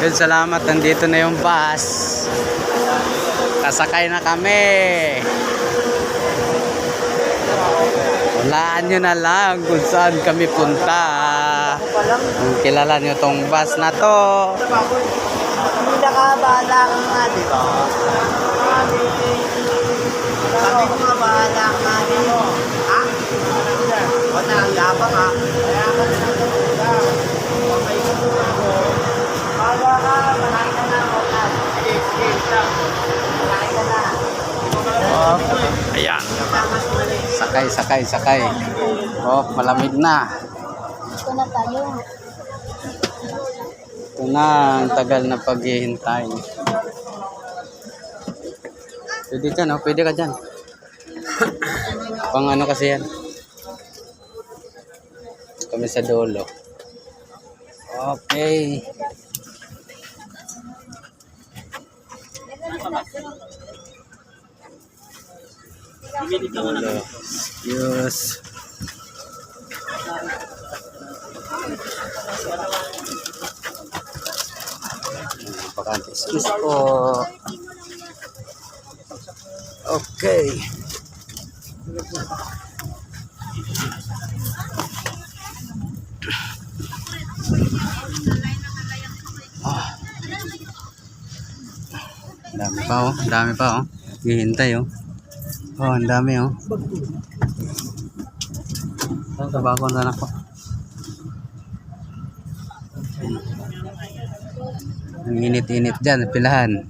Yun, salamat. Nandito na yung bus. Kasakay na kami. Walaan nyo na lang kung saan kami punta. Kung kilala nyo tong bus na to. Hindi nakabahala ka nga, di ba? Sabi ko nga bahala ka nga din. Ha? Wala, ang labang ha. Kaya ka na okay ko po ako. Bahala ka, malaki ka na. Sige, malaki ka na. Ayan. Sakay. Oh, malamig na. Ito na tayo. Ito na, ang tagal na paghihintay. Pwede dyan, oh. Pwede ka dyan. Pang ano kasi yan. Kami sa dulo. Okay. Dulo. Yes. Excuse po. Okay. Dami pa oh. Hihintay oh. Oh, ang dami oh. Ang tabako na ako. Ang init-init dyan, pilahan.